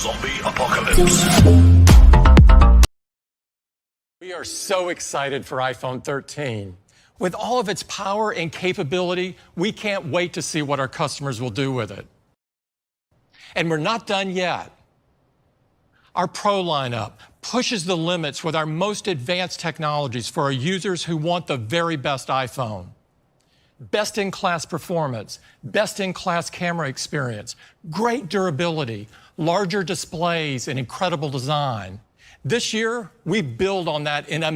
Zombie apocalypse. We are so excited for iPhone 13. With all of its power and capability, we can't wait to see what our customers will do with it. And we're not done yet. Our Pro lineup pushes the limits with our most advanced technologies for our users who want the very best iPhone. Best-in-class performance, best-in-class camera experience, great durability, larger displays, and incredible design. This year, we build on that in a...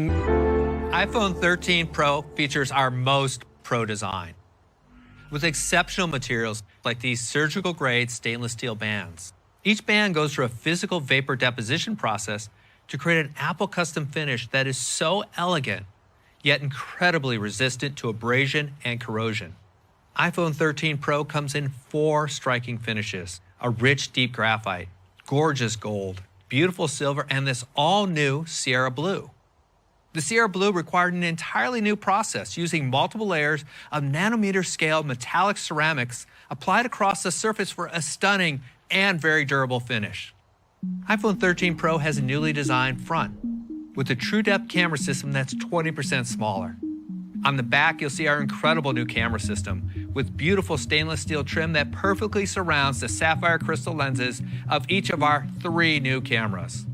iPhone 13 Pro features our most pro design, with exceptional materials like these surgical-grade stainless steel bands. Each band goes through a physical vapor deposition process to create an Apple custom finish that is so elegant, yet incredibly resistant to abrasion and corrosion. iPhone 13 Pro comes in 4 striking finishes: a rich, deep graphite, gorgeous gold, beautiful silver, and this all-new Sierra Blue. The Sierra Blue required an entirely new process using multiple layers of nanometer-scale metallic ceramics applied across the surface for a stunning and very durable finish. iPhone 13 Pro has a newly designed front with a true depth camera system that's 20% smaller. On the back, you'll see our incredible new camera system with beautiful stainless steel trim that perfectly surrounds the sapphire crystal lenses of each of our 3 new cameras.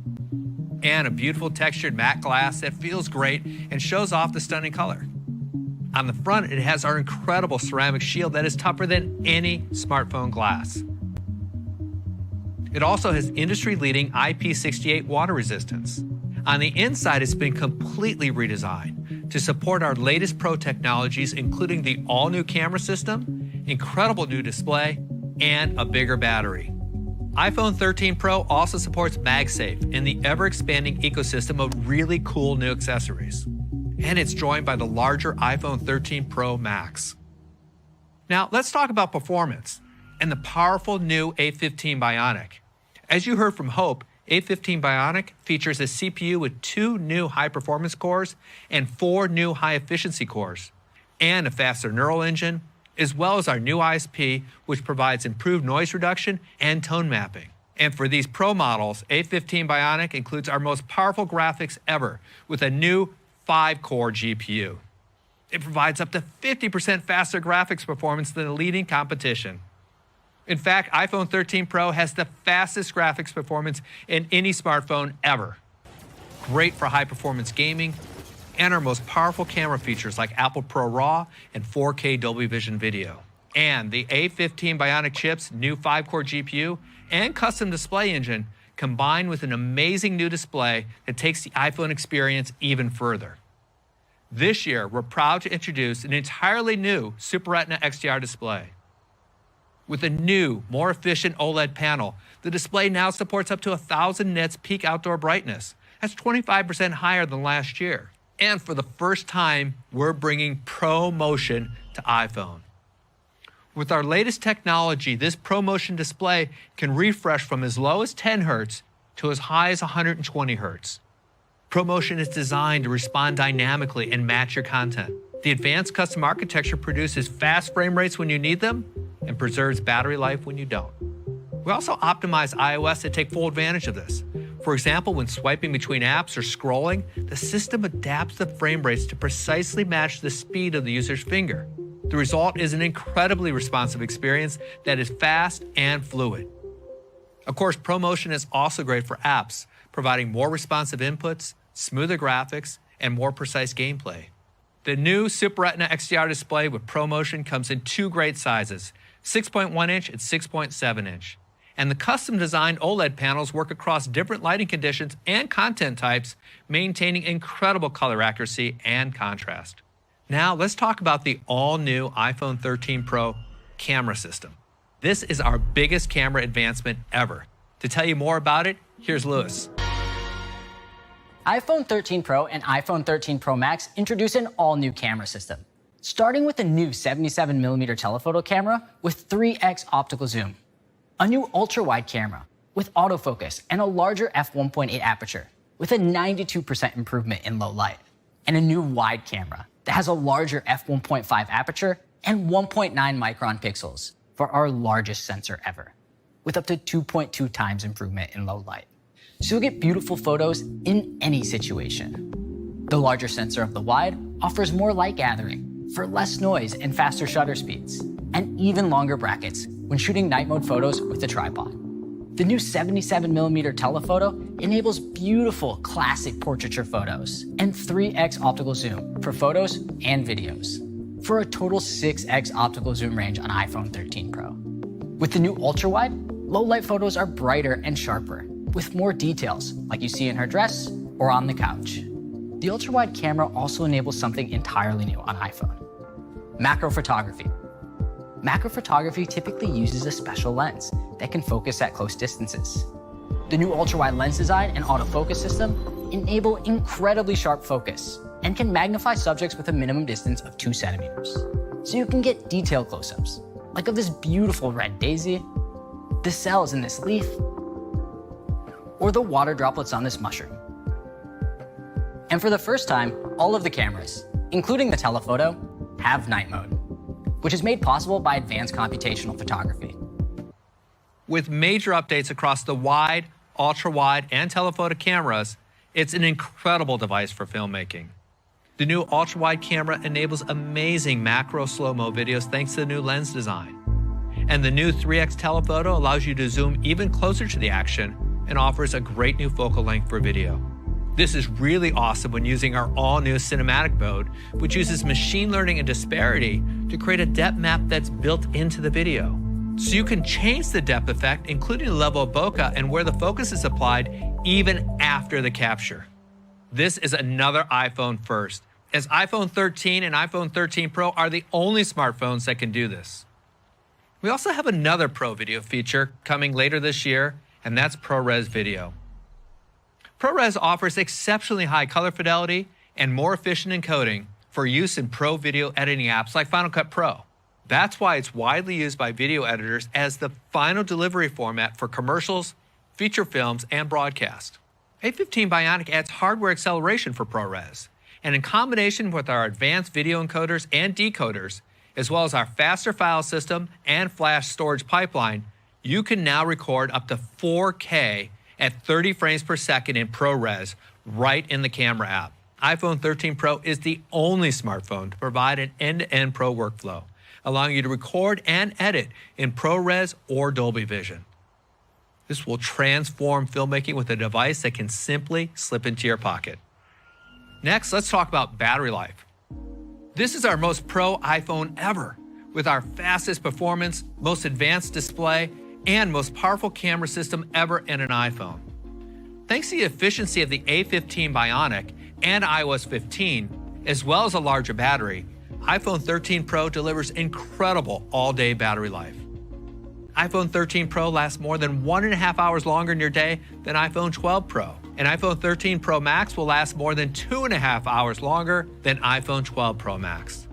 And a beautiful textured matte glass that feels great and shows off the stunning color. On the front, it has our incredible ceramic shield that is tougher than any smartphone glass. It also has industry-leading IP68 water resistance. On the inside, it's been completely redesigned to support our latest Pro technologies, including the all-new camera system, incredible new display, and a bigger battery. iPhone 13 Pro also supports MagSafe and the ever-expanding ecosystem of really cool new accessories. And it's joined by the larger iPhone 13 Pro Max. Now, let's talk about performance and the powerful new A15 Bionic. As you heard from Hope, A15 Bionic features a CPU with 2 new high-performance cores and 4 new high-efficiency cores, and a faster neural engine, as well as our new ISP, which provides improved noise reduction and tone mapping. And for these Pro models, A15 Bionic includes our most powerful graphics ever with a new 5-core GPU. It provides up to 50% faster graphics performance than the leading competition. In fact, iPhone 13 Pro has the fastest graphics performance in any smartphone ever. Great for high-performance gaming, and our most powerful camera features like Apple ProRAW and 4K Dolby Vision video. And the A15 Bionic chip's new 5-core GPU and custom display engine combined with an amazing new display that takes the iPhone experience even further. This year, we're proud to introduce an entirely new Super Retina XDR display. With a new, more efficient OLED panel, the display now supports up to 1,000 nits peak outdoor brightness. That's 25% higher than last year. And for the first time, we're bringing ProMotion to iPhone. With our latest technology, this ProMotion display can refresh from as low as 10 Hz to as high as 120 Hz. ProMotion is designed to respond dynamically and match your content. The advanced custom architecture produces fast frame rates when you need them and preserves battery life when you don't. We also optimize iOS to take full advantage of this. For example, when swiping between apps or scrolling, the system adapts the frame rates to precisely match the speed of the user's finger. The result is an incredibly responsive experience that is fast and fluid. Of course, ProMotion is also great for apps, providing more responsive inputs, smoother graphics, and more precise gameplay. The new Super Retina XDR display with ProMotion comes in 2 great sizes, 6.1-inch and 6.7-inch. And the custom-designed OLED panels work across different lighting conditions and content types, maintaining incredible color accuracy and contrast. Now, let's talk about the all-new iPhone 13 Pro camera system. This is our biggest camera advancement ever. To tell you more about it, here's Louis. iPhone 13 Pro and iPhone 13 Pro Max introduce an all-new camera system, starting with a new 77mm telephoto camera with 3x optical zoom, a new ultra-wide camera with autofocus and a larger f1.8 aperture with a 92% improvement in low light, and a new wide camera that has a larger f1.5 aperture and 1.9 micron pixels for our largest sensor ever. with up to 2.2 times improvement in low light. So you'll get beautiful photos in any situation. The larger sensor of the wide offers more light gathering for less noise and faster shutter speeds, and even longer brackets when shooting night mode photos with a tripod. The new 77mm telephoto enables beautiful classic portraiture photos and 3x optical zoom for photos and videos, for a total 6x optical zoom range on iPhone 13 Pro. With the new ultra-wide, low-light photos are brighter and sharper, with more details like you see in her dress or on the couch. The ultra-wide camera also enables something entirely new on iPhone: macro photography. Macro photography typically uses a special lens that can focus at close distances. The new ultra-wide lens design and autofocus system enable incredibly sharp focus and can magnify subjects with a minimum distance of 2 centimeters. So you can get detailed close-ups, like of this beautiful red daisy, the cells in this leaf, or the water droplets on this mushroom. And for the first time, all of the cameras, including the telephoto, have night mode, which is made possible by advanced computational photography. With major updates across the wide, ultra-wide, and telephoto cameras, it's an incredible device for filmmaking. The new ultra-wide camera enables amazing macro slow-mo videos thanks to the new lens design. And the new 3x telephoto allows you to zoom even closer to the action and offers a great new focal length for video. This is really awesome when using our all-new cinematic mode, which uses machine learning and disparity to create a depth map that's built into the video. So you can change the depth effect, including the level of bokeh and where the focus is applied, even after the capture. This is another iPhone first, as iPhone 13 and iPhone 13 Pro are the only smartphones that can do this. We also have another Pro video feature coming later this year, and that's ProRes Video. ProRes offers exceptionally high color fidelity and more efficient encoding for use in pro video editing apps like Final Cut Pro. That's why it's widely used by video editors as the final delivery format for commercials, feature films, and broadcast. A15 Bionic adds hardware acceleration for ProRes, and in combination with our advanced video encoders and decoders, as well as our faster file system and flash storage pipeline, you can now record up to 4K at 30 frames per second in ProRes right in the camera app. iPhone 13 Pro is the only smartphone to provide an end-to-end Pro workflow, allowing you to record and edit in ProRes or Dolby Vision. This will transform filmmaking with a device that can simply slip into your pocket. Next, let's talk about battery life. This is our most pro iPhone ever, with our fastest performance, most advanced display, and most powerful camera system ever in an iPhone. Thanks to the efficiency of the A15 Bionic and iOS 15, as well as a larger battery, iPhone 13 Pro delivers incredible all-day battery life. iPhone 13 Pro lasts more than 1.5 hours longer in your day than iPhone 12 Pro, and iPhone 13 Pro Max will last more than 2.5 hours longer than iPhone 12 Pro Max.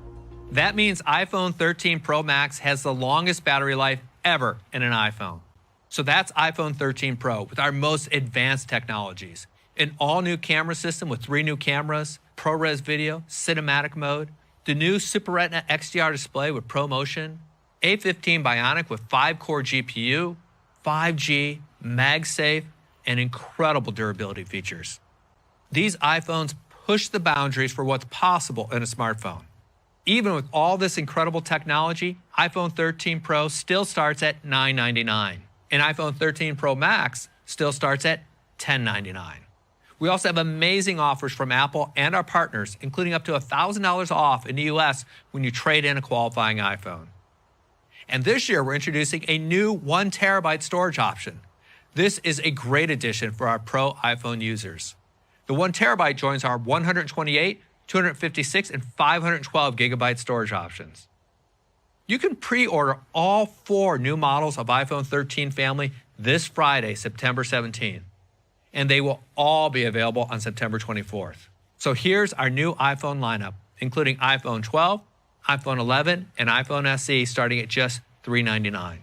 That means iPhone 13 Pro Max has the longest battery life ever in an iPhone. So that's iPhone 13 Pro with our most advanced technologies. An all-new camera system with 3 new cameras, ProRes Video, Cinematic Mode, the new Super Retina XDR display with ProMotion, A15 Bionic with 5-core GPU, 5G, MagSafe, and incredible durability features. These iPhones push the boundaries for what's possible in a smartphone. Even with all this incredible technology, iPhone 13 Pro still starts at $999, and iPhone 13 Pro Max still starts at $1099. We also have amazing offers from Apple and our partners, including up to $1,000 off in the US when you trade in a qualifying iPhone. And this year, we're introducing a new 1 terabyte storage option. This is a great addition for our Pro iPhone users. The 1 terabyte joins our 128, 256, and 512 gigabyte storage options. You can pre-order all 4 new models of iPhone 13 family this Friday, September 17th, and they will all be available on September 24th. So here's our new iPhone lineup, including iPhone 12, iPhone 11, and iPhone SE starting at just $399.